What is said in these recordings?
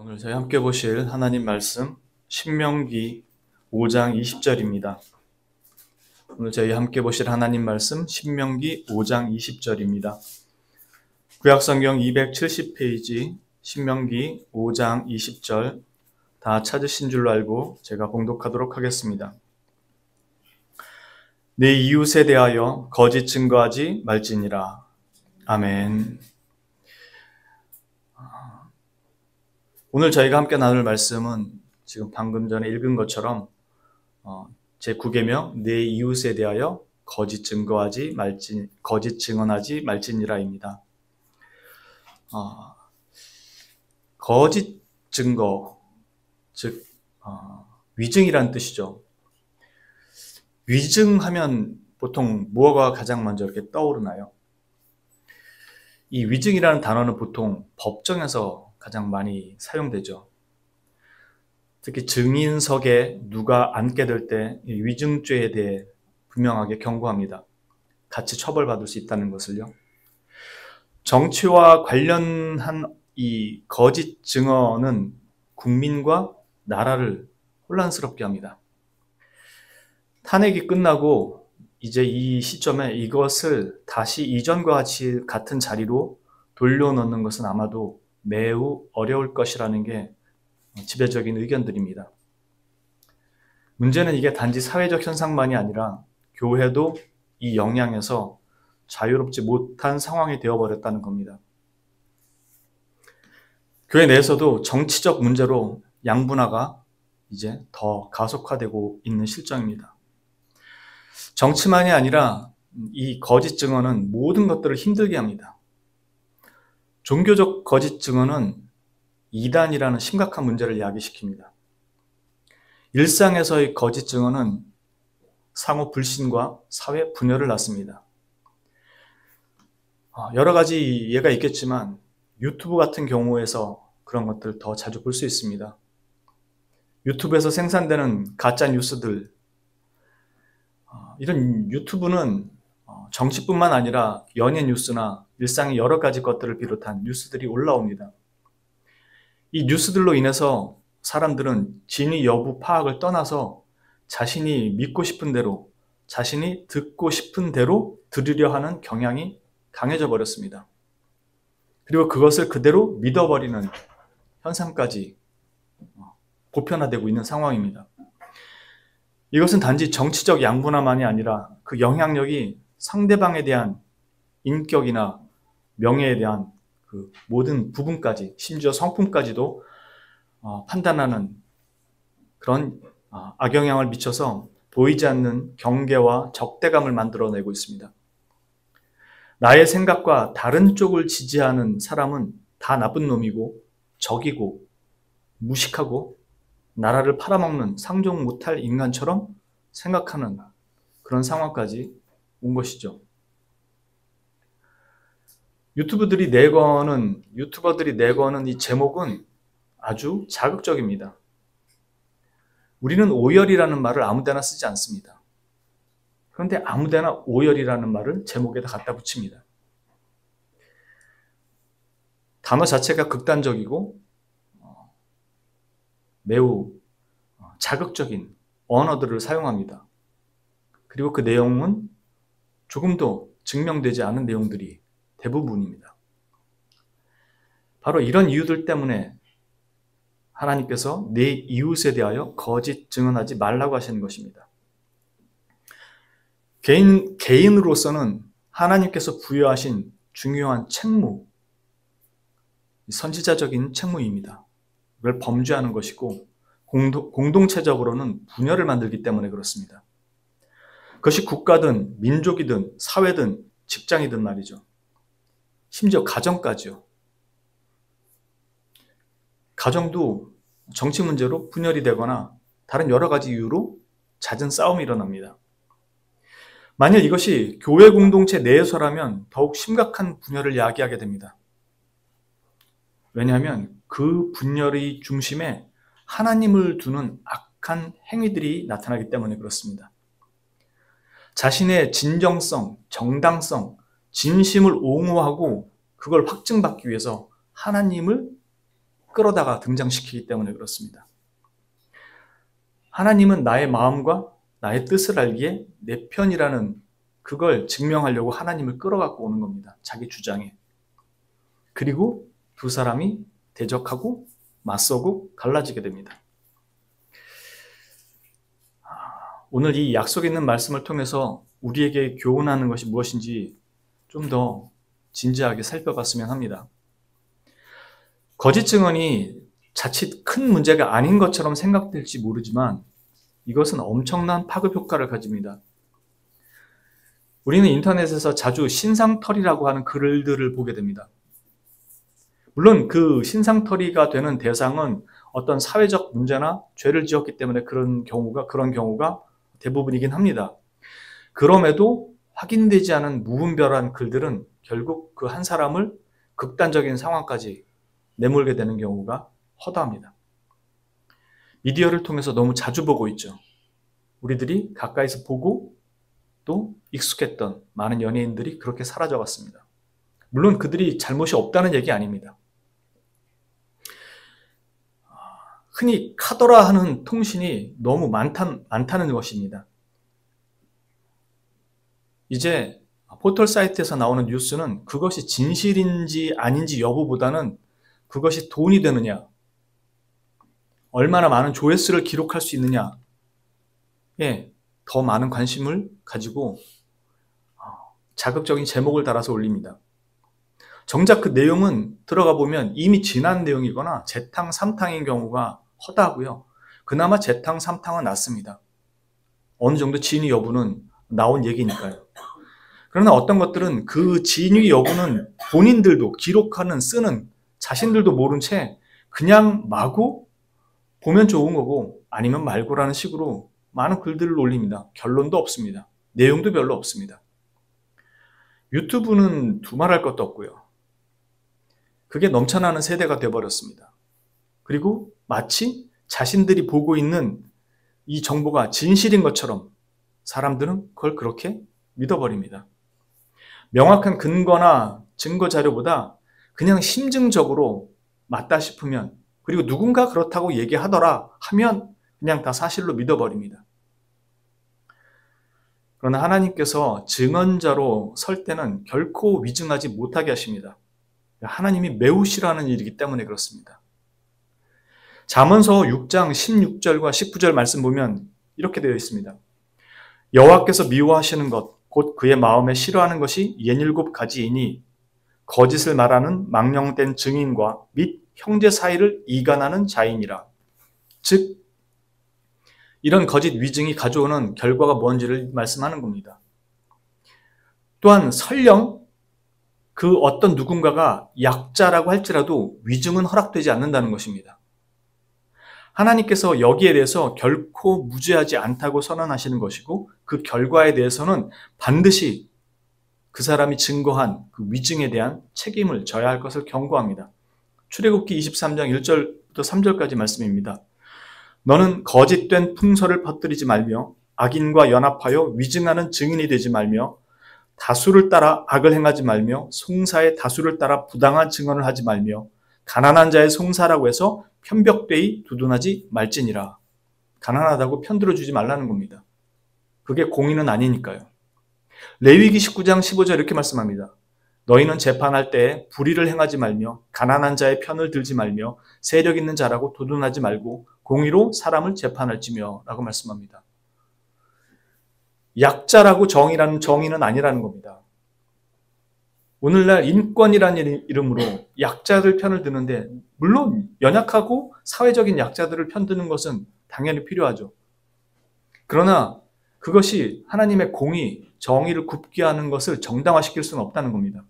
오늘 저희 함께 보실 하나님 말씀 신명기 5장 20절입니다. 오늘 저희 함께 보실 하나님 말씀 신명기 5장 20절입니다. 구약성경 270페이지 신명기 5장 20절 다 찾으신 줄로 알고 제가 봉독하도록 하겠습니다. 내 이웃에 대하여 거짓 증거하지 말지니라. 아멘. 오늘 저희가 함께 나눌 말씀은 지금 방금 전에 읽은 것처럼 제9계명 내 이웃에 대하여 거짓 증언하지 말지니라입니다. 거짓 증거, 즉 위증이라는 뜻이죠. 위증하면 보통 무엇가 가장 먼저 이렇게 떠오르나요? 이 위증이라는 단어는 보통 법정에서 가장 많이 사용되죠. 특히 증인석에 누가 앉게 될 때 위증죄에 대해 분명하게 경고합니다. 같이 처벌받을 수 있다는 것을요. 정치와 관련한 이 거짓 증언은 국민과 나라를 혼란스럽게 합니다. 탄핵이 끝나고 이제 이 시점에 이것을 다시 이전과 같은 자리로 돌려놓는 것은 아마도 매우 어려울 것이라는 게 지배적인 의견들입니다. 문제는 이게 단지 사회적 현상만이 아니라 교회도 이 영향에서 자유롭지 못한 상황이 되어버렸다는 겁니다. 교회 내에서도 정치적 문제로 양분화가 이제 더 가속화되고 있는 실정입니다. 정치만이 아니라 이 거짓 증언은 모든 것들을 힘들게 합니다. 종교적 거짓 증언은 이단이라는 심각한 문제를 야기시킵니다. 일상에서의 거짓 증언은 상호 불신과 사회 분열을 낳습니다. 여러 가지 예가 있겠지만 유튜브 같은 경우에서 그런 것들을 더 자주 볼 수 있습니다. 유튜브에서 생산되는 가짜 뉴스들, 이런 유튜브는 정치뿐만 아니라 연예 뉴스나 일상의 여러 가지 것들을 비롯한 뉴스들이 올라옵니다. 이 뉴스들로 인해서 사람들은 진위 여부 파악을 떠나서 자신이 믿고 싶은 대로, 자신이 듣고 싶은 대로 들으려 하는 경향이 강해져 버렸습니다. 그리고 그것을 그대로 믿어버리는 현상까지 보편화되고 있는 상황입니다. 이것은 단지 정치적 양분화만이 아니라 그 영향력이 상대방에 대한 인격이나 명예에 대한 그 모든 부분까지, 심지어 성품까지도 판단하는 그런 악영향을 미쳐서 보이지 않는 경계와 적대감을 만들어내고 있습니다. 나의 생각과 다른 쪽을 지지하는 사람은 다 나쁜 놈이고 적이고 무식하고 나라를 팔아먹는 상종 못할 인간처럼 생각하는 그런 상황까지 온 것이죠. 유튜버들이 내거는 이 제목은 아주 자극적입니다. 우리는 오열이라는 말을 아무데나 쓰지 않습니다. 그런데 아무데나 오열이라는 말을 제목에다 갖다 붙입니다. 단어 자체가 극단적이고 매우 자극적인 언어들을 사용합니다. 그리고 그 내용은 조금도 증명되지 않은 내용들이 대부분입니다. 바로 이런 이유들 때문에 하나님께서 내 이웃에 대하여 거짓 증언하지 말라고 하시는 것입니다. 개인으로서는 하나님께서 부여하신 중요한 책무, 선지자적인 책무입니다. 이걸 범죄하는 것이고 공동체적으로는 분열을 만들기 때문에 그렇습니다. 그것이 국가든 민족이든 사회든 직장이든 말이죠. 심지어 가정까지요. 가정도 정치 문제로 분열이 되거나 다른 여러 가지 이유로 잦은 싸움이 일어납니다. 만약 이것이 교회 공동체 내에서라면 더욱 심각한 분열을 야기하게 됩니다. 왜냐하면 그 분열의 중심에 하나님을 두는 악한 행위들이 나타나기 때문에 그렇습니다. 자신의 진정성, 정당성, 진심을 옹호하고 그걸 확증받기 위해서 하나님을 끌어다가 등장시키기 때문에 그렇습니다. 하나님은 나의 마음과 나의 뜻을 알기에 내 편이라는 그걸 증명하려고 하나님을 끌어갖고 오는 겁니다. 자기 주장에. 그리고 두 사람이 대적하고 맞서고 갈라지게 됩니다. 오늘 이 약속 있는 말씀을 통해서 우리에게 교훈하는 것이 무엇인지 좀 더 진지하게 살펴봤으면 합니다. 거짓 증언이 자칫 큰 문제가 아닌 것처럼 생각될지 모르지만 이것은 엄청난 파급 효과를 가집니다. 우리는 인터넷에서 자주 신상털이라고 하는 글들을 보게 됩니다. 물론 그 신상털이가 되는 대상은 어떤 사회적 문제나 죄를 지었기 때문에 그런 경우가 대부분이긴 합니다. 그럼에도 확인되지 않은 무분별한 글들은 결국 그 한 사람을 극단적인 상황까지 내몰게 되는 경우가 허다합니다. 미디어를 통해서 너무 자주 보고 있죠. 우리들이 가까이서 보고 또 익숙했던 많은 연예인들이 그렇게 사라져갔습니다. 물론 그들이 잘못이 없다는 얘기 아닙니다. 흔히 카더라 하는 통신이 너무 많다는 것입니다. 이제 포털 사이트에서 나오는 뉴스는 그것이 진실인지 아닌지 여부보다는 그것이 돈이 되느냐, 얼마나 많은 조회수를 기록할 수 있느냐에 더 많은 관심을 가지고 자극적인 제목을 달아서 올립니다. 정작 그 내용은 들어가 보면 이미 지난 내용이거나 재탕, 삼탕인 경우가 허다하고요. 그나마 재탕, 삼탕은 낫습니다. 어느 정도 진위 여부는 나온 얘기니까요. 그러나 어떤 것들은 그 진위 여부는 본인들도 기록하는, 쓰는 자신들도 모른 채 그냥 마구 보면 좋은 거고 아니면 말고라는 식으로 많은 글들을 올립니다. 결론도 없습니다. 내용도 별로 없습니다. 유튜브는 두말할 것도 없고요. 그게 넘쳐나는 세대가 되어버렸습니다. 그리고 마치 자신들이 보고 있는 이 정보가 진실인 것처럼 사람들은 그걸 그렇게 믿어버립니다. 명확한 근거나 증거 자료보다 그냥 심증적으로 맞다 싶으면, 그리고 누군가 그렇다고 얘기하더라 하면 그냥 다 사실로 믿어버립니다. 그러나 하나님께서 증언자로 설 때는 결코 위증하지 못하게 하십니다. 하나님이 매우 싫어하는 일이기 때문에 그렇습니다. 잠언서 6장 16절과 19절 말씀 보면 이렇게 되어 있습니다. 여호와께서 미워하시는 것, 곧 그의 마음에 싫어하는 것이 67가지이니 거짓을 말하는 망령된 증인과 및 형제 사이를 이간하는 자이니라. 즉 이런 거짓 위증이 가져오는 결과가 뭔지를 말씀하는 겁니다. 또한 설령 그 어떤 누군가가 약자라고 할지라도 위증은 허락되지 않는다는 것입니다. 하나님께서 여기에 대해서 결코 무죄하지 않다고 선언하시는 것이고 그 결과에 대해서는 반드시 그 사람이 증거한 그 위증에 대한 책임을 져야 할 것을 경고합니다. 출애굽기 23장 1절부터 3절까지 말씀입니다. 너는 거짓된 풍설을 퍼뜨리지 말며 악인과 연합하여 위증하는 증인이 되지 말며 다수를 따라 악을 행하지 말며 송사의 다수를 따라 부당한 증언을 하지 말며 가난한 자의 송사라고 해서 편벽되이 두둔하지 말지니라. 가난하다고 편들어주지 말라는 겁니다. 그게 공의는 아니니까요. 레위기 19장 15절 이렇게 말씀합니다. 너희는 재판할 때에 불의를 행하지 말며 가난한 자의 편을 들지 말며 세력 있는 자라고 도둔하지 말고 공의로 사람을 재판할지며 라고 말씀합니다. 약자라고 정의는 아니라는 겁니다. 오늘날 인권이라는 이름으로 약자들 편을 드는데 물론 연약하고 사회적인 약자들을 편드는 것은 당연히 필요하죠. 그러나 그것이 하나님의 공의, 정의를 굽게 하는 것을 정당화시킬 수는 없다는 겁니다.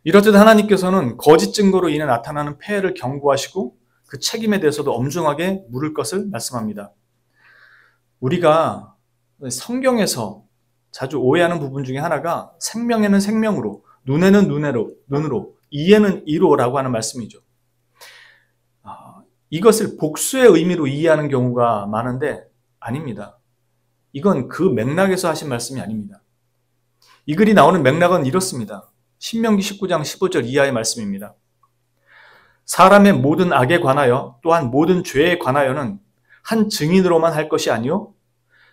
이렇듯 하나님께서는 거짓 증거로 인해 나타나는 폐해를 경고하시고 그 책임에 대해서도 엄중하게 물을 것을 말씀합니다. 우리가 성경에서 자주 오해하는 부분 중에 하나가 생명에는 생명으로, 눈에는 눈으로, 이에는 이로라고 하는 말씀이죠. 이것을 복수의 의미로 이해하는 경우가 많은데 아닙니다. 이건 그 맥락에서 하신 말씀이 아닙니다. 이 글이 나오는 맥락은 이렇습니다. 신명기 19장 15절 이하의 말씀입니다. 사람의 모든 악에 관하여 또한 모든 죄에 관하여는 한 증인으로만 할 것이 아니요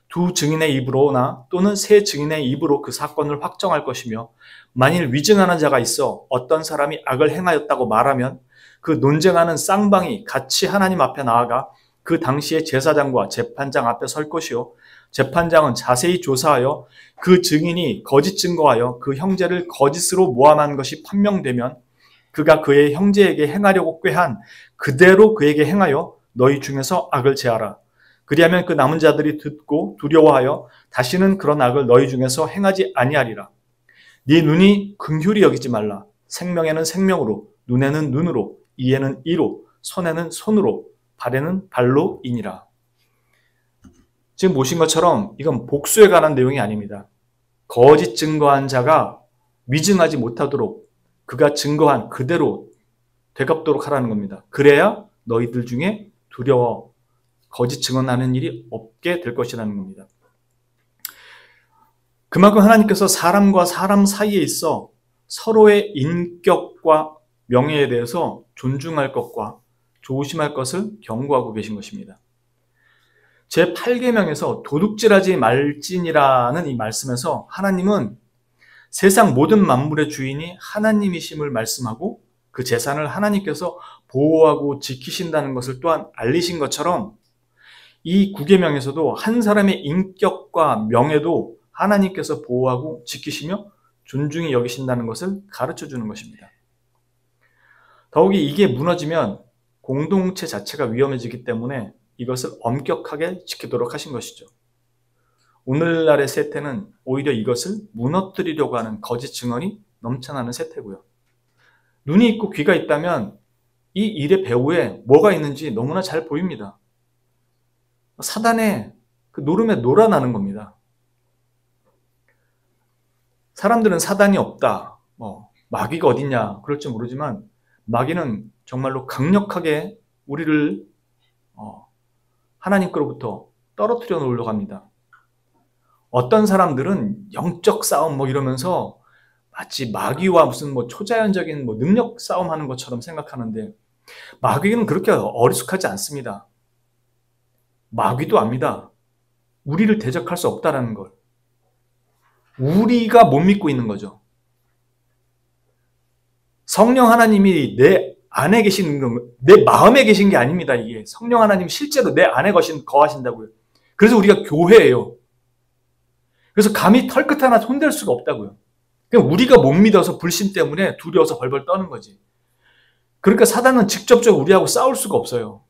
두 증인의 입으로나 또는 세 증인의 입으로 그 사건을 확정할 것이며 만일 위증하는 자가 있어 어떤 사람이 악을 행하였다고 말하면 그 논쟁하는 쌍방이 같이 하나님 앞에 나아가 그 당시에 제사장과 재판장 앞에 설 것이요 재판장은 자세히 조사하여 그 증인이 거짓 증거하여 그 형제를 거짓으로 모함한 것이 판명되면 그가 그의 형제에게 행하려고 꾀한 그대로 그에게 행하여 너희 중에서 악을 제하라. 그리하면 그 남은 자들이 듣고 두려워하여 다시는 그런 악을 너희 중에서 행하지 아니하리라. 네 눈이 긍휼히 여기지 말라. 생명에는 생명으로, 눈에는 눈으로, 이에는 이로, 손에는 손으로, 발에는 발로이니라. 지금 보신 것처럼 이건 복수에 관한 내용이 아닙니다. 거짓 증거한 자가 위증하지 못하도록 그가 증거한 그대로 되갚도록 하라는 겁니다. 그래야 너희들 중에 두려워 거짓 증언하는 일이 없게 될 것이라는 겁니다. 그만큼 하나님께서 사람과 사람 사이에 있어 서로의 인격과 명예에 대해서 존중할 것과 조심할 것을 경고하고 계신 것입니다. 제8계명에서 도둑질하지 말지니라는 이 말씀에서 하나님은 세상 모든 만물의 주인이 하나님이심을 말씀하고 그 재산을 하나님께서 보호하고 지키신다는 것을 또한 알리신 것처럼 이 9계명에서도 한 사람의 인격과 명예도 하나님께서 보호하고 지키시며 존중히 여기신다는 것을 가르쳐 주는 것입니다. 더욱이 이게 무너지면 공동체 자체가 위험해지기 때문에 이것을 엄격하게 지키도록 하신 것이죠. 오늘날의 세태는 오히려 이것을 무너뜨리려고 하는 거짓 증언이 넘쳐나는 세태고요. 눈이 있고 귀가 있다면 이 일의 배후에 뭐가 있는지 너무나 잘 보입니다. 사단의 그 노름에 놀아나는 겁니다. 사람들은 사단이 없다, 마귀가 어딨냐 그럴지 모르지만 마귀는 정말로 강력하게 우리를 하나님께로부터 떨어뜨려 놓으려고 합니다. 어떤 사람들은 영적 싸움 이러면서 마치 마귀와 무슨 초자연적인 능력 싸움하는 것처럼 생각하는데 마귀는 그렇게 어리숙하지 않습니다. 마귀도 압니다. 우리를 대적할 수 없다라는 걸. 우리가 못 믿고 있는 거죠. 성령 하나님이 내 안에 계신 건, 내 마음에 계신 게 아닙니다. 이게 성령 하나님 실제로 내 안에 거하신다고요. 그래서 우리가 교회예요. 그래서 감히 털끝 하나 손댈 수가 없다고요. 그냥 우리가 못 믿어서 불신 때문에 두려워서 벌벌 떠는 거지. 그러니까 사단은 직접적으로 우리하고 싸울 수가 없어요.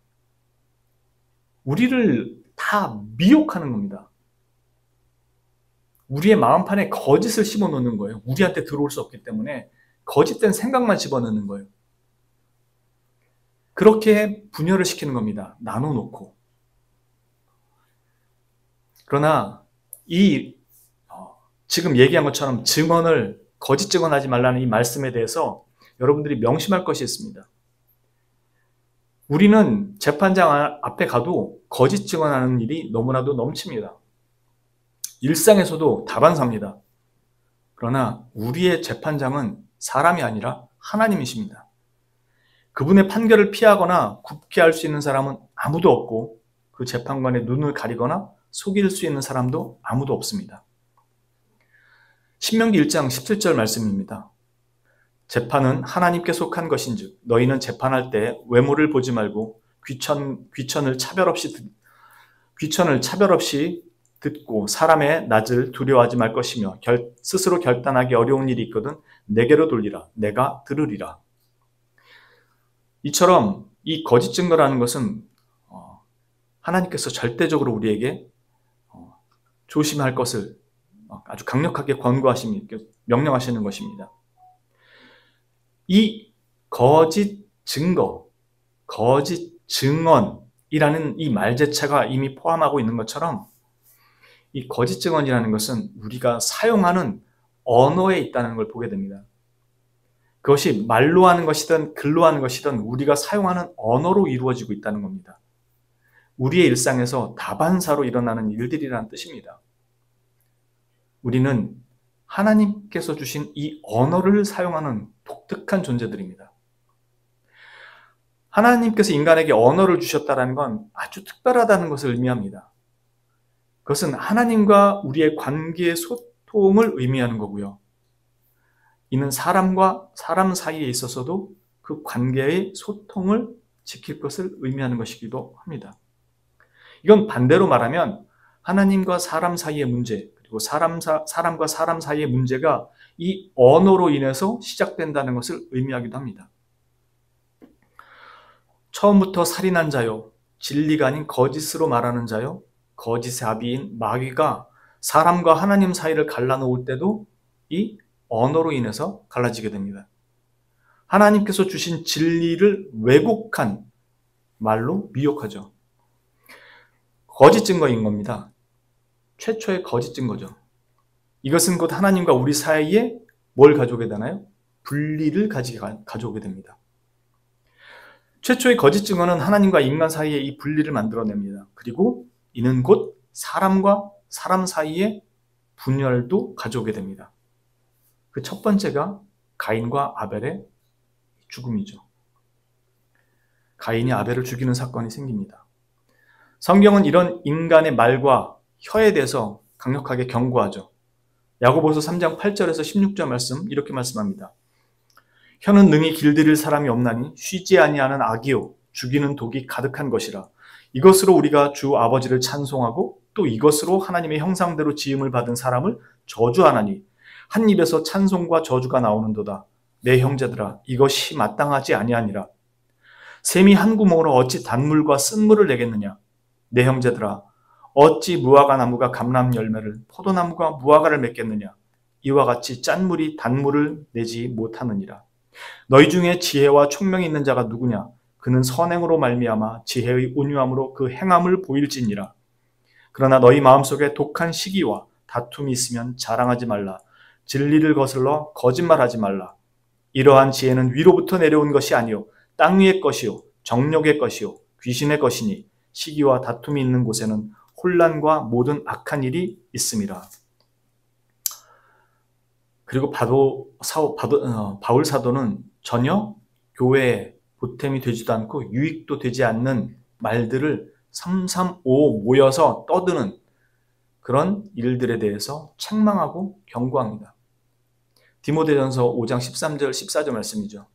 우리를 다 미혹하는 겁니다. 우리의 마음판에 거짓을 심어놓는 거예요. 우리한테 들어올 수 없기 때문에 거짓된 생각만 집어넣는 거예요. 그렇게 분열을 시키는 겁니다. 나눠놓고. 그러나 지금 얘기한 것처럼 거짓 증언하지 말라는 이 말씀에 대해서 여러분들이 명심할 것이 있습니다. 우리는 재판장 앞에 가도 거짓 증언하는 일이 너무나도 넘칩니다. 일상에서도 다반사입니다. 그러나 우리의 재판장은 사람이 아니라 하나님이십니다. 그분의 판결을 피하거나 굽게 할 수 있는 사람은 아무도 없고 그 재판관의 눈을 가리거나 속일 수 있는 사람도 아무도 없습니다. 신명기 1장 17절 말씀입니다. 재판은 하나님께 속한 것인즉 너희는 재판할 때 외모를 보지 말고 귀천을 차별 없이 듣고 사람의 낯을 두려워하지 말 것이며 스스로 결단하기 어려운 일이 있거든 내게로 돌리라. 내가 들으리라. 이처럼 이 거짓 증거라는 것은 하나님께서 절대적으로 우리에게 조심할 것을 아주 강력하게 명령하시는 것입니다. 이 거짓 증거, 거짓 증언이라는 이 말제차가 이미 포함하고 있는 것처럼 이 거짓 증언이라는 것은 우리가 사용하는 언어에 있다는 걸 보게 됩니다. 그것이 말로 하는 것이든 글로 하는 것이든 우리가 사용하는 언어로 이루어지고 있다는 겁니다. 우리의 일상에서 다반사로 일어나는 일들이라는 뜻입니다. 우리는 하나님께서 주신 이 언어를 사용하는 독특한 존재들입니다. 하나님께서 인간에게 언어를 주셨다는 건 아주 특별하다는 것을 의미합니다. 그것은 하나님과 우리의 관계의 소통을 의미하는 거고요. 이는 사람과 사람 사이에 있어서도 그 관계의 소통을 지킬 것을 의미하는 것이기도 합니다. 이건 반대로 말하면 하나님과 사람 사이의 문제, 그리고 사람과 사람 사이의 문제가 이 언어로 인해서 시작된다는 것을 의미하기도 합니다. 처음부터 살인한 자요, 진리가 아닌 거짓으로 말하는 자요, 거짓의 아비인 마귀가 사람과 하나님 사이를 갈라놓을 때도 이 언어로 인해서 갈라지게 됩니다. 하나님께서 주신 진리를 왜곡한 말로 미혹하죠. 거짓 증거인 겁니다. 최초의 거짓 증거죠. 이것은 곧 하나님과 우리 사이에 뭘 가져오게 되나요? 분리를 가져오게 됩니다. 최초의 거짓 증거는 하나님과 인간 사이에 이 분리를 만들어냅니다. 그리고 이는 곧 사람과 사람 사이에 분열도 가져오게 됩니다. 그 첫 번째가 가인과 아벨의 죽음이죠. 가인이 아벨을 죽이는 사건이 생깁니다. 성경은 이런 인간의 말과 혀에 대해서 강력하게 경고하죠. 야고보서 3장 8절에서 16절 말씀 이렇게 말씀합니다. 혀는 능히 길들일 사람이 없나니 쉬지 아니하는 악이요 죽이는 독이 가득한 것이라. 이것으로 우리가 주 아버지를 찬송하고 또 이것으로 하나님의 형상대로 지음을 받은 사람을 저주하나니 한 입에서 찬송과 저주가 나오는도다. 내 형제들아 이것이 마땅하지 아니하니라. 샘이 한 구멍으로 어찌 단물과 쓴물을 내겠느냐. 내 형제들아 어찌 무화과 나무가 감람 열매를 포도나무가 무화과를 맺겠느냐. 이와 같이 짠물이 단물을 내지 못하느니라. 너희 중에 지혜와 총명이 있는 자가 누구냐. 그는 선행으로 말미암아 지혜의 온유함으로 그 행함을 보일지니라. 그러나 너희 마음속에 독한 시기와 다툼이 있으면 자랑하지 말라. 진리를 거슬러 거짓말하지 말라. 이러한 지혜는 위로부터 내려온 것이 아니요 땅 위의 것이요 정욕의 것이요 귀신의 것이니 시기와 다툼이 있는 곳에는 혼란과 모든 악한 일이 있음이라. 그리고 바울 사도는 전혀 교회에 보탬이 되지도 않고 유익도 되지 않는 말들을 335 모여서 떠드는 그런 일들에 대해서 책망하고 경고합니다. 디모데전서 5장 13절 14절 말씀이죠.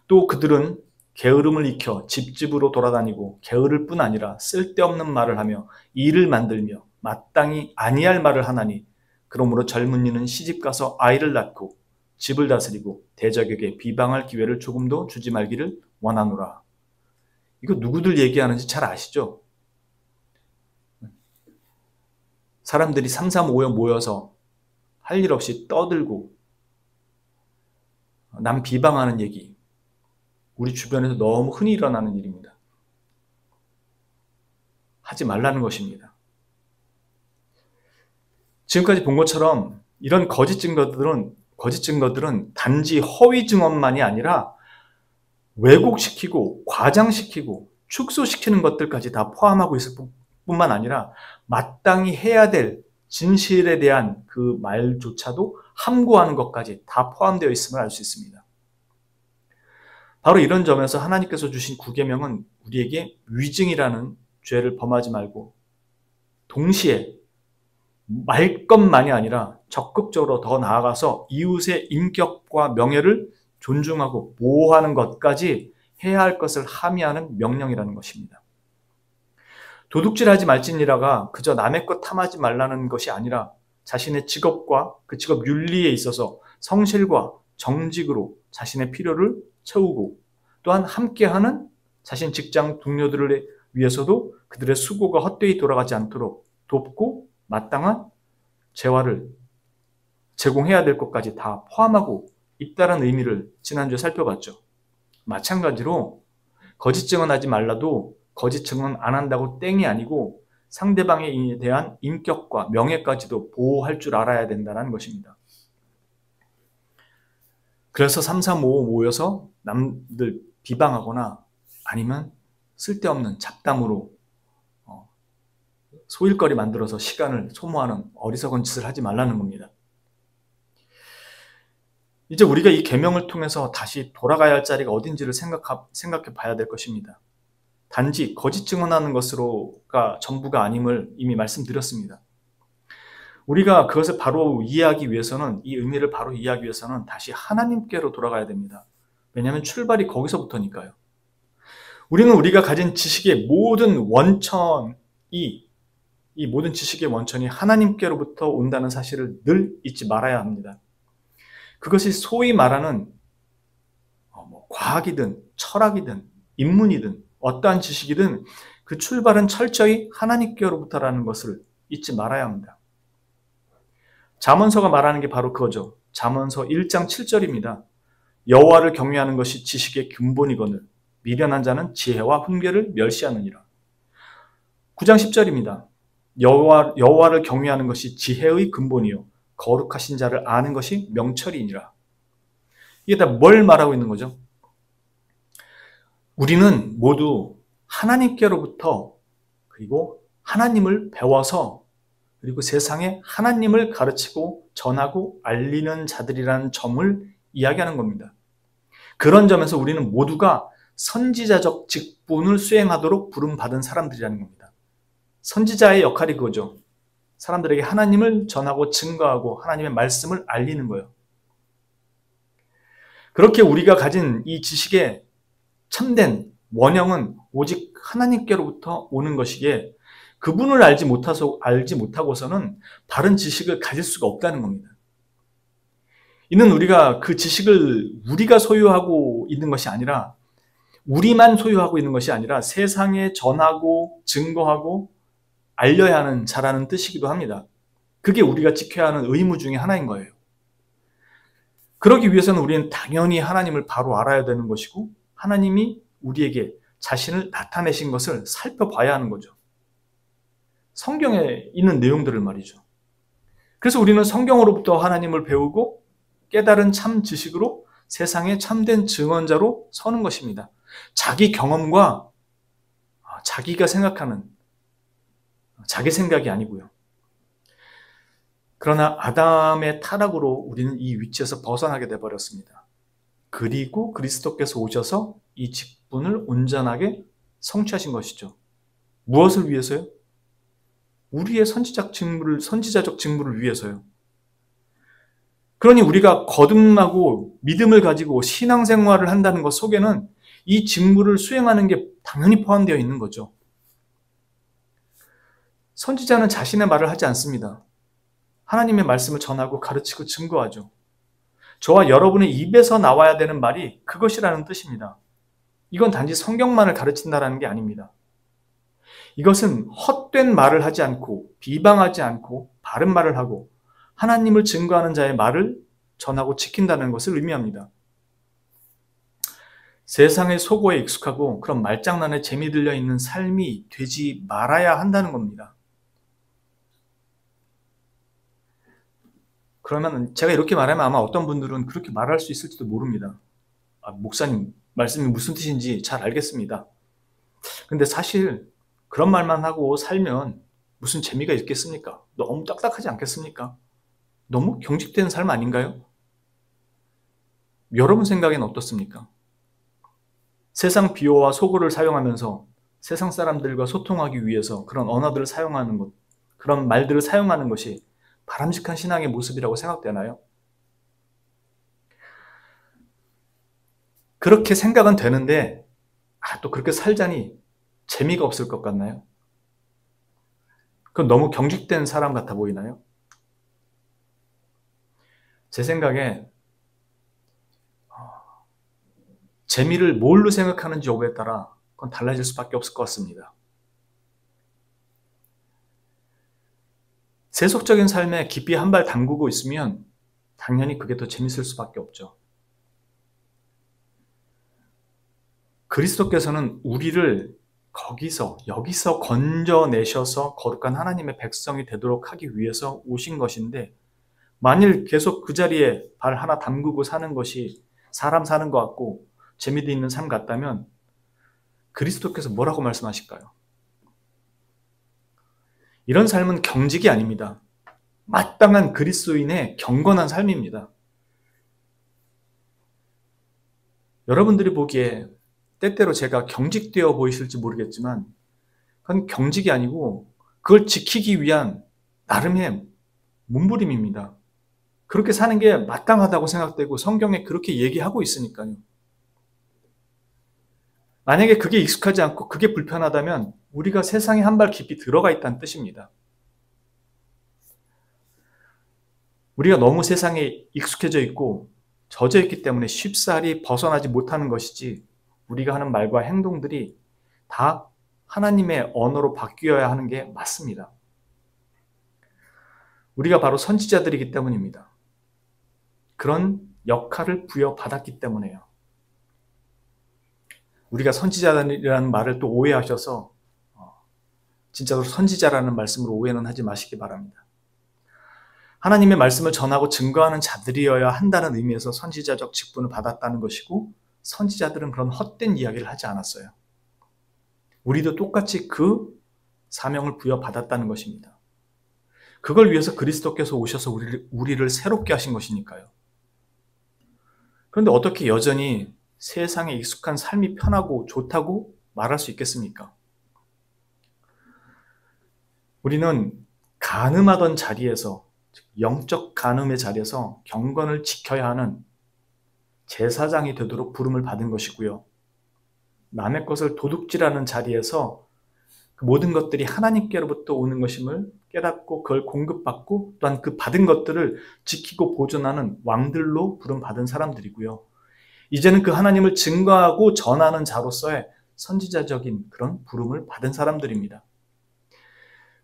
또 그들은 게으름을 익혀 집집으로 돌아다니고 게으를 뿐 아니라 쓸데없는 말을 하며 일을 만들며 마땅히 아니할 말을 하나니 그러므로 젊은이는 시집가서 아이를 낳고 집을 다스리고 대적에게 비방할 기회를 조금도 주지 말기를 원하노라. 이거 누구들 얘기하는지 잘 아시죠? 사람들이 335여 모여서 할 일 없이 떠들고 남 비방하는 얘기, 우리 주변에서 너무 흔히 일어나는 일입니다. 하지 말라는 것입니다. 지금까지 본 것처럼 이런 거짓 증거들은 단지 허위 증언만이 아니라 왜곡시키고 과장시키고 축소시키는 것들까지 다 포함하고 있을 뿐만 아니라 마땅히 해야 될 진실에 대한 그 말조차도 함구하는 것까지 다 포함되어 있음을 알 수 있습니다. 바로 이런 점에서 하나님께서 주신 구계명은 우리에게 위증이라는 죄를 범하지 말고 동시에 말 것만이 아니라 적극적으로 더 나아가서 이웃의 인격과 명예를 존중하고 보호하는 것까지 해야 할 것을 함의하는 명령이라는 것입니다. 도둑질하지 말지니라가 그저 남의 것 탐하지 말라는 것이 아니라 자신의 직업과 그 직업 윤리에 있어서 성실과 정직으로 자신의 필요를 채우고 또한 함께하는 자신 직장 동료들을 위해서도 그들의 수고가 헛되이 돌아가지 않도록 돕고 마땅한 재화를 제공해야 될 것까지 다 포함하고 있다는 의미를 지난주에 살펴봤죠. 마찬가지로 거짓 증언하지 말라도 거짓 증언 안 한다고 땡이 아니고 상대방에 대한 인격과 명예까지도 보호할 줄 알아야 된다는 것입니다. 그래서 335 모여서 남들 비방하거나 아니면 쓸데없는 잡담으로 소일거리 만들어서 시간을 소모하는 어리석은 짓을 하지 말라는 겁니다. 이제 우리가 이 계명을 통해서 다시 돌아가야 할 자리가 어딘지를 생각해 봐야 될 것입니다. 단지 거짓 증언하는 것으로가 전부가 아님을 이미 말씀드렸습니다. 우리가 그것을 바로 이해하기 위해서는, 이 의미를 바로 이해하기 위해서는 다시 하나님께로 돌아가야 됩니다. 왜냐하면 출발이 거기서부터니까요. 우리는 우리가 가진 지식의 모든 원천이, 이 모든 지식의 원천이 하나님께로부터 온다는 사실을 늘 잊지 말아야 합니다. 그것이 소위 말하는 과학이든 철학이든 인문이든 어떠한 지식이든 그 출발은 철저히 하나님께로부터라는 것을 잊지 말아야 합니다. 잠언서가 말하는 게 바로 그거죠. 잠언서 1장 7절입니다. 여호와를 경외하는 것이 지식의 근본이거늘 미련한 자는 지혜와 훈계를 멸시하느니라. 9장 10절입니다. 여호와를 경외하는 것이 지혜의 근본이요 거룩하신 자를 아는 것이 명철이니라. 이게 다 뭘 말하고 있는 거죠? 우리는 모두 하나님께로부터, 그리고 하나님을 배워서, 그리고 세상에 하나님을 가르치고 전하고 알리는 자들이라는 점을 이야기하는 겁니다. 그런 점에서 우리는 모두가 선지자적 직분을 수행하도록 부름받은 사람들이라는 겁니다. 선지자의 역할이 그거죠. 사람들에게 하나님을 전하고 증거하고 하나님의 말씀을 알리는 거예요. 그렇게 우리가 가진 이 지식의 참된 원형은 오직 하나님께로부터 오는 것이기에 그분을 알지 못하고서는 바른 지식을 가질 수가 없다는 겁니다. 이는 우리가 그 지식을 우리가 소유하고 있는 것이 아니라, 우리만 소유하고 있는 것이 아니라 세상에 전하고 증거하고 알려야 하는 자라는 뜻이기도 합니다. 그게 우리가 지켜야 하는 의무 중에 하나인 거예요. 그러기 위해서는 우리는 당연히 하나님을 바로 알아야 되는 것이고, 하나님이 우리에게 자신을 나타내신 것을 살펴봐야 하는 거죠. 성경에 있는 내용들을 말이죠. 그래서 우리는 성경으로부터 하나님을 배우고 깨달은 참 지식으로 세상의 참된 증언자로 서는 것입니다. 자기 경험과 자기가 생각하는 자기 생각이 아니고요. 그러나 아담의 타락으로 우리는 이 위치에서 벗어나게 되어버렸습니다. 그리고 그리스도께서 오셔서 이 직분을 온전하게 성취하신 것이죠. 무엇을 위해서요? 우리의 선지자적 직무를 위해서요. 그러니 우리가 거듭나고 믿음을 가지고 신앙생활을 한다는 것 속에는 이 직무를 수행하는 게 당연히 포함되어 있는 거죠. 선지자는 자신의 말을 하지 않습니다. 하나님의 말씀을 전하고 가르치고 증거하죠. 저와 여러분의 입에서 나와야 되는 말이 그것이라는 뜻입니다. 이건 단지 성경만을 가르친다라는 게 아닙니다. 이것은 헛된 말을 하지 않고 비방하지 않고 바른 말을 하고 하나님을 증거하는 자의 말을 전하고 지킨다는 것을 의미합니다. 세상의 속어에 익숙하고 그런 말장난에 재미 들려 있는 삶이 되지 말아야 한다는 겁니다. 그러면 제가 이렇게 말하면 아마 어떤 분들은 그렇게 말할 수 있을지도 모릅니다. 목사님 말씀이 무슨 뜻인지 잘 알겠습니다. 근데 사실 그런 말만 하고 살면 무슨 재미가 있겠습니까? 너무 딱딱하지 않겠습니까? 너무 경직된 삶 아닌가요? 여러분 생각엔 어떻습니까? 세상 비호와 속어를 사용하면서 세상 사람들과 소통하기 위해서 그런 언어들을 사용하는 것, 그런 말들을 사용하는 것이 바람직한 신앙의 모습이라고 생각되나요? 그렇게 생각은 되는데 또 그렇게 살자니 재미가 없을 것 같나요? 그건 너무 경직된 사람 같아 보이나요? 제 생각에 재미를 뭘로 생각하는지 여부에 따라 그건 달라질 수밖에 없을 것 같습니다. 세속적인 삶에 깊이 한 발 담그고 있으면 당연히 그게 더 재밌을 수밖에 없죠. 그리스도께서는 우리를 여기서 건져내셔서 거룩한 하나님의 백성이 되도록 하기 위해서 오신 것인데, 만일 계속 그 자리에 발 하나 담그고 사는 것이 사람 사는 것 같고 재미도 있는 삶 같다면 그리스도께서 뭐라고 말씀하실까요? 이런 삶은 경직이 아닙니다. 마땅한 그리스도인의 경건한 삶입니다. 여러분들이 보기에 때때로 제가 경직되어 보이실지 모르겠지만 그건 경직이 아니고 그걸 지키기 위한 나름의 몸부림입니다. 그렇게 사는 게 마땅하다고 생각되고 성경에 그렇게 얘기하고 있으니까요. 만약에 그게 익숙하지 않고 그게 불편하다면 우리가 세상에 한 발 깊이 들어가 있다는 뜻입니다. 우리가 너무 세상에 익숙해져 있고 젖어 있기 때문에 쉽사리 벗어나지 못하는 것이지 우리가 하는 말과 행동들이 다 하나님의 언어로 바뀌어야 하는 게 맞습니다. 우리가 바로 선지자들이기 때문입니다. 그런 역할을 부여받았기 때문에요. 우리가 선지자라는 말을 또 오해하셔서 진짜로 선지자라는 말씀으로 오해는 하지 마시기 바랍니다. 하나님의 말씀을 전하고 증거하는 자들이어야 한다는 의미에서 선지자적 직분을 받았다는 것이고 선지자들은 그런 헛된 이야기를 하지 않았어요. 우리도 똑같이 그 사명을 부여받았다는 것입니다. 그걸 위해서 그리스도께서 오셔서 우리를 새롭게 하신 것이니까요. 그런데 어떻게 여전히 세상에 익숙한 삶이 편하고 좋다고 말할 수 있겠습니까? 우리는 간음하던 자리에서, 영적 간음의 자리에서 경건을 지켜야 하는 제사장이 되도록 부름을 받은 것이고요. 남의 것을 도둑질하는 자리에서 그 모든 것들이 하나님께로부터 오는 것임을 깨닫고 그걸 공급받고 또한 그 받은 것들을 지키고 보존하는 왕들로 부름받은 사람들이고요. 이제는 그 하나님을 증거하고 전하는 자로서의 선지자적인 그런 부름을 받은 사람들입니다.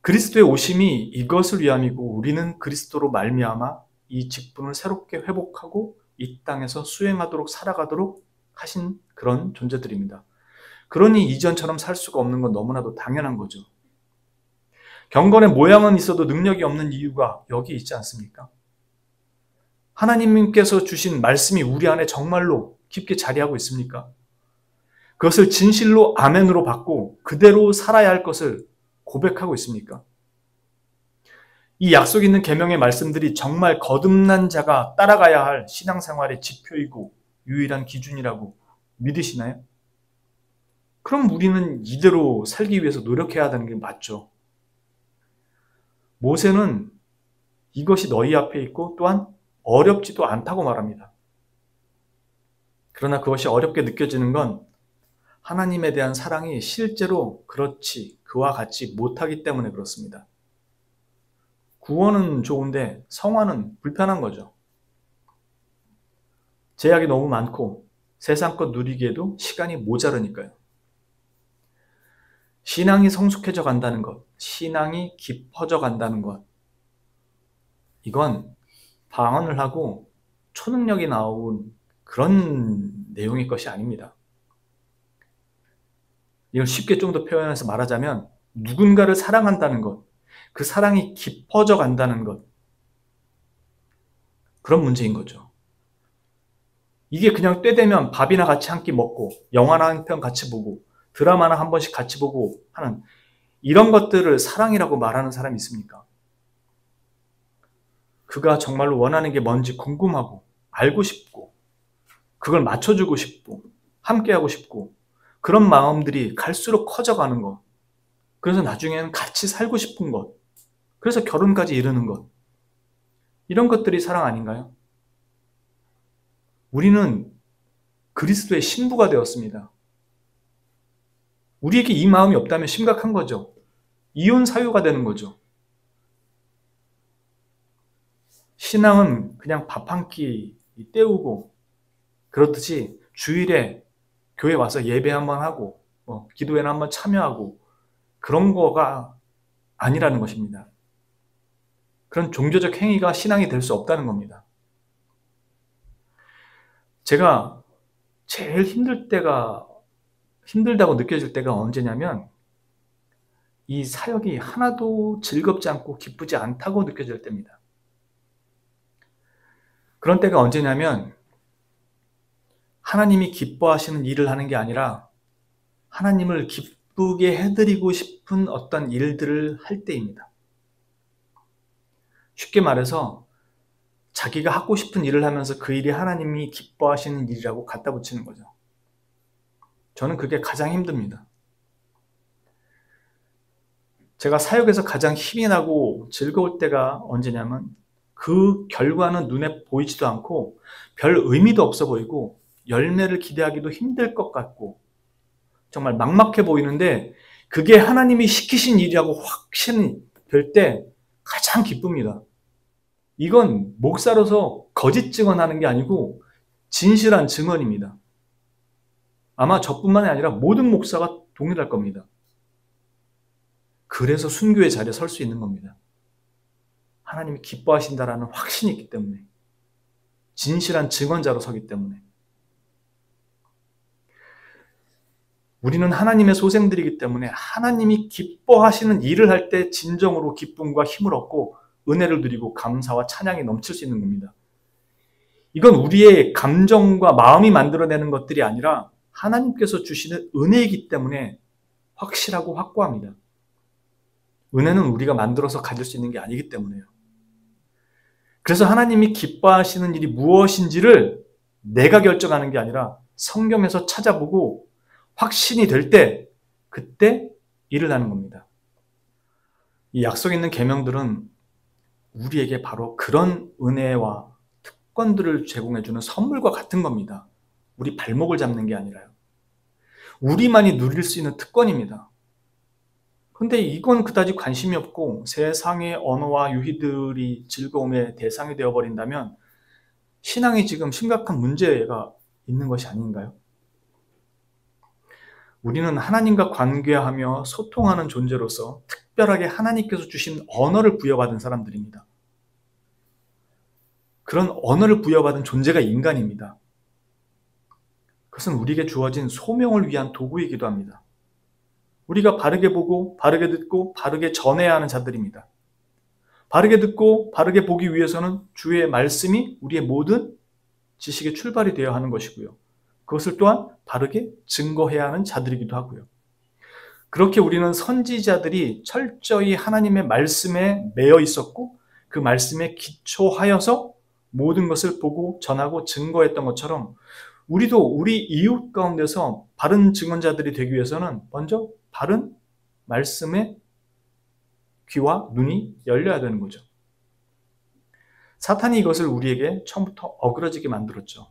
그리스도의 오심이 이것을 위함이고 우리는 그리스도로 말미암아 이 직분을 새롭게 회복하고 이 땅에서 수행하도록 살아가도록 하신 그런 존재들입니다. 그러니 이전처럼 살 수가 없는 건 너무나도 당연한 거죠. 경건의 모양은 있어도 능력이 없는 이유가 여기 있지 않습니까? 하나님께서 주신 말씀이 우리 안에 정말로 깊게 자리하고 있습니까? 그것을 진실로 아멘으로 받고 그대로 살아야 할 것을 고백하고 있습니까? 이 약속 있는 계명의 말씀들이 정말 거듭난 자가 따라가야 할 신앙생활의 지표이고 유일한 기준이라고 믿으시나요? 그럼 우리는 이대로 살기 위해서 노력해야 하는 게 맞죠. 모세는 이것이 너희 앞에 있고 또한 어렵지도 않다고 말합니다. 그러나 그것이 어렵게 느껴지는 건 하나님에 대한 사랑이 실제로 그렇지 그와 같이 못하기 때문에 그렇습니다. 구원은 좋은데 성화는 불편한 거죠. 제약이 너무 많고 세상 것 누리기에도 시간이 모자르니까요. 신앙이 성숙해져 간다는 것, 신앙이 깊어져 간다는 것, 이건 방언을 하고 초능력이 나온 그런 내용의 것이 아닙니다. 이걸 쉽게 좀 더 표현해서 말하자면 누군가를 사랑한다는 것, 그 사랑이 깊어져 간다는 것, 그런 문제인 거죠. 이게 그냥 때 되면 밥이나 같이 한 끼 먹고 영화나 한 편 같이 보고 드라마나 한 번씩 같이 보고 하는 이런 것들을 사랑이라고 말하는 사람이 있습니까? 그가 정말로 원하는 게 뭔지 궁금하고 알고 싶고 그걸 맞춰주고 싶고 함께하고 싶고 그런 마음들이 갈수록 커져가는 것, 그래서 나중에는 같이 살고 싶은 것, 그래서 결혼까지 이르는 것, 이런 것들이 사랑 아닌가요? 우리는 그리스도의 신부가 되었습니다. 우리에게 이 마음이 없다면 심각한 거죠. 이혼 사유가 되는 거죠. 신앙은 그냥 밥 한 끼 때우고 그렇듯이 주일에 교회 와서 예배 한번 하고 기도회나 한번 참여하고 그런 거가 아니라는 것입니다. 그런 종교적 행위가 신앙이 될 수 없다는 겁니다. 제가 제일 힘들다고 느껴질 때가 언제냐면 이 사역이 하나도 즐겁지 않고 기쁘지 않다고 느껴질 때입니다. 그런 때가 언제냐면 하나님이 기뻐하시는 일을 하는 게 아니라 하나님을 기쁘게 해드리고 싶은 어떤 일들을 할 때입니다. 쉽게 말해서 자기가 하고 싶은 일을 하면서 그 일이 하나님이 기뻐하시는 일이라고 갖다 붙이는 거죠. 저는 그게 가장 힘듭니다. 제가 사역에서 가장 힘이 나고 즐거울 때가 언제냐면 그 결과는 눈에 보이지도 않고 별 의미도 없어 보이고 열매를 기대하기도 힘들 것 같고 정말 막막해 보이는데 그게 하나님이 시키신 일이라고 확신이 될 때 가장 기쁩니다. 이건 목사로서 거짓 증언하는 게 아니고 진실한 증언입니다. 아마 저뿐만이 아니라 모든 목사가 동일할 겁니다. 그래서 순교의 자리에 설 수 있는 겁니다. 하나님이 기뻐하신다라는 확신이 있기 때문에, 진실한 증언자로 서기 때문에. 우리는 하나님의 소생들이기 때문에 하나님이 기뻐하시는 일을 할 때 진정으로 기쁨과 힘을 얻고 은혜를 누리고 감사와 찬양이 넘칠 수 있는 겁니다. 이건 우리의 감정과 마음이 만들어내는 것들이 아니라 하나님께서 주시는 은혜이기 때문에 확실하고 확고합니다. 은혜는 우리가 만들어서 가질 수 있는 게 아니기 때문에요. 그래서 하나님이 기뻐하시는 일이 무엇인지를 내가 결정하는 게 아니라 성경에서 찾아보고 확신이 될 때 그때 일을 하는 겁니다. 이 약속 있는 계명들은 우리에게 바로 그런 은혜와 특권들을 제공해주는 선물과 같은 겁니다. 우리 발목을 잡는 게 아니라요. 우리만이 누릴 수 있는 특권입니다. 근데 이건 그다지 관심이 없고 세상의 언어와 유희들이 즐거움의 대상이 되어버린다면 신앙이 지금 심각한 문제가 있는 것이 아닌가요? 우리는 하나님과 관계하며 소통하는 존재로서 특별하게 하나님께서 주신 언어를 부여받은 사람들입니다. 그런 언어를 부여받은 존재가 인간입니다. 그것은 우리에게 주어진 소명을 위한 도구이기도 합니다. 우리가 바르게 보고 바르게 듣고 바르게 전해야 하는 자들입니다. 바르게 듣고 바르게 보기 위해서는 주의 말씀이 우리의 모든 지식의 출발이 되어야 하는 것이고요. 그것을 또한 바르게 증거해야 하는 자들이기도 하고요. 그렇게 우리는 선지자들이 철저히 하나님의 말씀에 매여 있었고 그 말씀에 기초하여서 모든 것을 보고 전하고 증거했던 것처럼 우리도 우리 이웃 가운데서 바른 증언자들이 되기 위해서는 먼저 바른 말씀에 귀와 눈이 열려야 되는 거죠. 사탄이 이것을 우리에게 처음부터 어그러지게 만들었죠.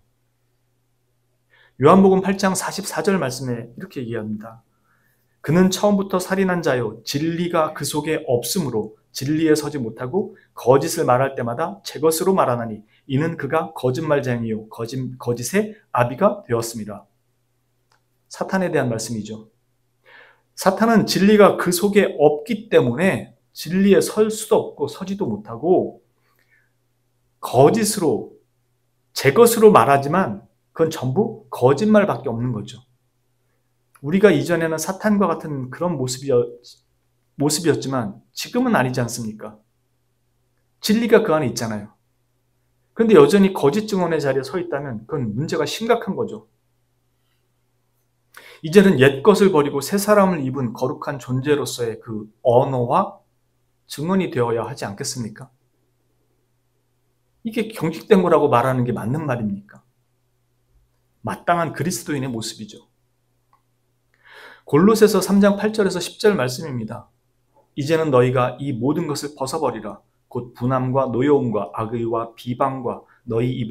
요한복음 8장 44절 말씀에 이렇게 얘기합니다. 그는 처음부터 살인한 자요 진리가 그 속에 없으므로 진리에 서지 못하고 거짓을 말할 때마다 제 것으로 말하나니 이는 그가 거짓말쟁이요 거짓의 아비가 되었습니다. 사탄에 대한 말씀이죠. 사탄은 진리가 그 속에 없기 때문에 진리에 설 수도 없고 서지도 못하고 거짓으로 제 것으로 말하지만 그건 전부 거짓말밖에 없는 거죠. 우리가 이전에는 사탄과 같은 그런 모습이었지만 지금은 아니지 않습니까? 진리가 그 안에 있잖아요. 그런데 여전히 거짓 증언의 자리에 서 있다면 그건 문제가 심각한 거죠. 이제는 옛것을 버리고 새 사람을 입은 거룩한 존재로서의 그 언어와 증언이 되어야 하지 않겠습니까? 이게 경직된 거라고 말하는 게 맞는 말입니까? 마땅한 그리스도인의 모습이죠. 골로새서 3장 8절에서 10절 말씀입니다. 이제는 너희가 이 모든 것을 벗어버리라. 곧 분함과 노여움과 악의와 비방과 너희 입에